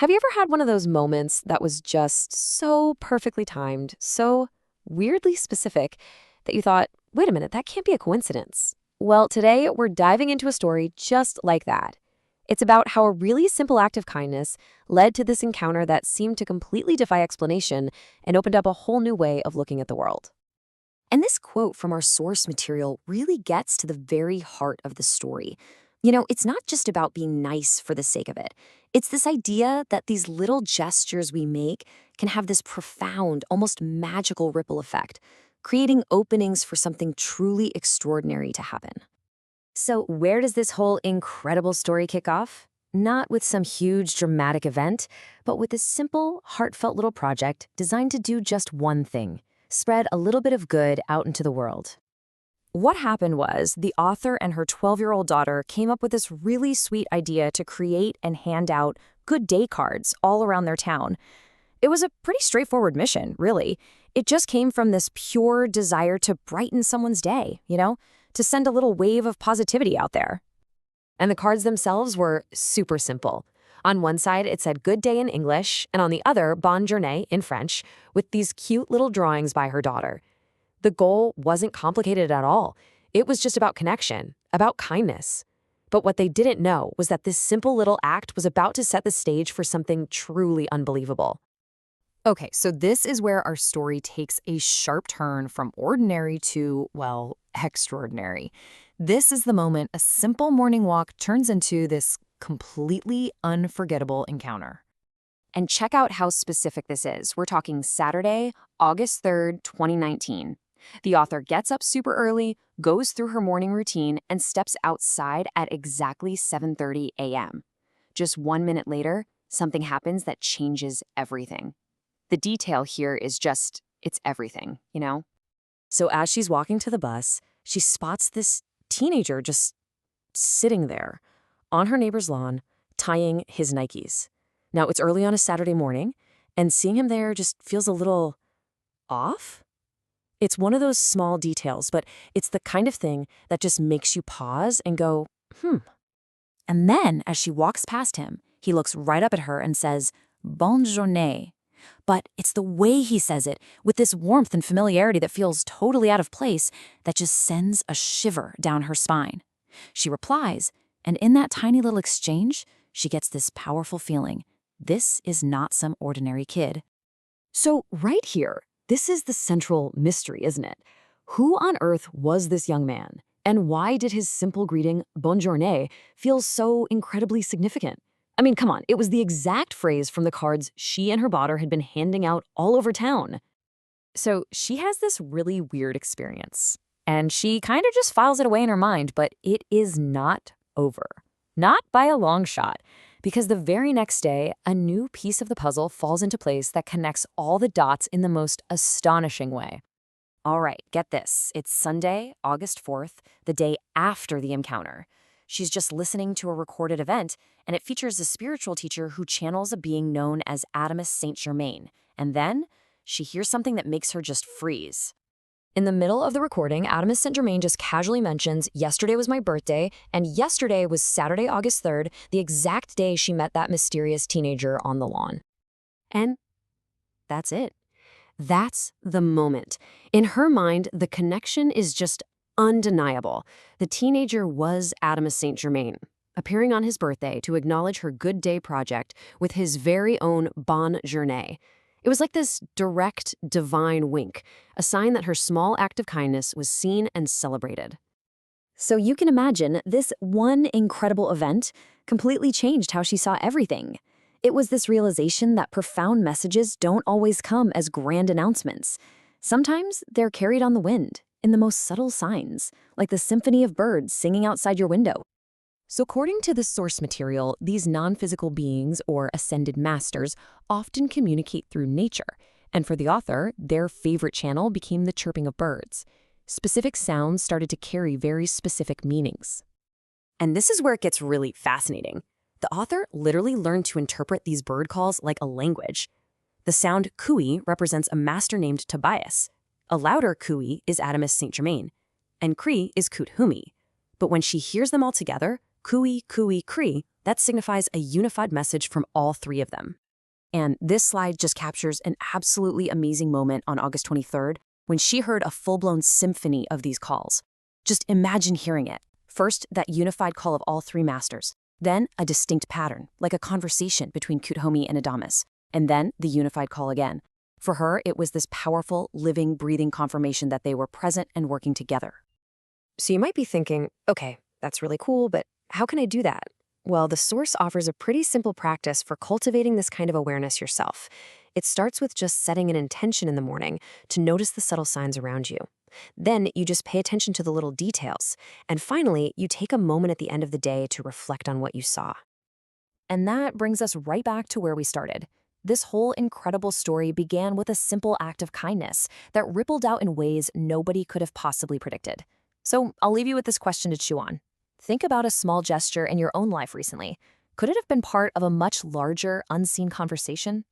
Have you ever had one of those moments that was just so perfectly timed, so weirdly specific, that you thought, wait a minute, that can't be a coincidence? Well, today we're diving into a story just like that. It's about how a really simple act of kindness led to this encounter that seemed to completely defy explanation and opened up a whole new way of looking at the world. And this quote from our source material really gets to the very heart of the story. It's not just about being nice for the sake of it. It's this idea that these little gestures we make can have this profound, almost magical ripple effect, creating openings for something truly extraordinary to happen. So, where does this whole incredible story kick off? Not with some huge dramatic event, but with a simple, heartfelt little project designed to do just one thing: spread a little bit of good out into the world. What happened was the author and her 12-year-old daughter came up with this really sweet idea to create and hand out good day cards all around their town. It was a pretty straightforward mission, really. It just came from this pure desire to brighten someone's day, to send a little wave of positivity out there. And the cards themselves were super simple. On one side, it said good day in English, and on the other, bonne journée in French, with these cute little drawings by her daughter. The goal wasn't complicated at all. It was just about connection, about kindness. But what they didn't know was that this simple little act was about to set the stage for something truly unbelievable. Okay, so this is where our story takes a sharp turn from ordinary to, well, extraordinary. This is the moment a simple morning walk turns into this completely unforgettable encounter. And check out how specific this is. We're talking Saturday, August 3rd, 2019. The author gets up super early, goes through her morning routine, and steps outside at exactly 7:30 a.m. Just 1 minute later, something happens that changes everything. The detail here is just, it's everything. So as she's walking to the bus, she spots this teenager just sitting there on her neighbor's lawn, tying his Nikes. Now, it's early on a Saturday morning, and seeing him there just feels a little off. It's one of those small details, but it's the kind of thing that just makes you pause and go, And then, as she walks past him, he looks right up at her and says, bonne journée. But it's the way he says it, with this warmth and familiarity that feels totally out of place, that just sends a shiver down her spine. She replies, and in that tiny little exchange, she gets this powerful feeling. This is not some ordinary kid. So right here, this is the central mystery, isn't it? Who on earth was this young man? And why did his simple greeting, bonne journée, feel so incredibly significant? I mean, come on, it was the exact phrase from the cards she and her daughter had been handing out all over town. So she has this really weird experience, and she kind of just files it away in her mind, but it is not over. Not by a long shot. Because the very next day, a new piece of the puzzle falls into place that connects all the dots in the most astonishing way. All right, get this. It's Sunday, August 4th, the day after the encounter. She's just listening to a recorded event, and it features a spiritual teacher who channels a being known as Adamus Saint Germain. And then she hears something that makes her just freeze. In the middle of the recording, Adamus Saint Germain just casually mentions, yesterday was my birthday, and yesterday was Saturday, August 3rd, the exact day she met that mysterious teenager on the lawn. And that's it. That's the moment. In her mind, the connection is just undeniable. The teenager was Adamus Saint Germain, appearing on his birthday to acknowledge her good day project with his very own bonne journée. It was like this direct, divine wink, a sign that her small act of kindness was seen and celebrated. So you can imagine this one incredible event completely changed how she saw everything. It was this realization that profound messages don't always come as grand announcements. Sometimes they're carried on the wind, in the most subtle signs, like the symphony of birds singing outside your window. So according to the source material, these non-physical beings, or ascended masters, often communicate through nature. And for the author, their favorite channel became the chirping of birds. Specific sounds started to carry very specific meanings. And this is where it gets really fascinating. The author literally learned to interpret these bird calls like a language. The sound cooey represents a master named Tobias. A louder cooey is Adamus Saint Germain. And cree is Kut Humi. But when she hears them all together, cooey, cooey, cree, That signifies a unified message from all three of them. And this slide just captures an absolutely amazing moment on August 23rd when she heard a full-blown symphony of these calls. Just imagine hearing it. First, that unified call of all three masters. Then, a distinct pattern, like a conversation between Kuthumi and Adamas. And then, the unified call again. For her, it was this powerful, living, breathing confirmation that they were present and working together. So you might be thinking, okay, that's really cool, but how can I do that? Well, the source offers a pretty simple practice for cultivating this kind of awareness yourself. It starts with just setting an intention in the morning to notice the subtle signs around you. Then you just pay attention to the little details. And finally, you take a moment at the end of the day to reflect on what you saw. And that brings us right back to where we started. This whole incredible story began with a simple act of kindness that rippled out in ways nobody could have possibly predicted. So I'll leave you with this question to chew on. Think about a small gesture in your own life recently. Could it have been part of a much larger, unseen conversation?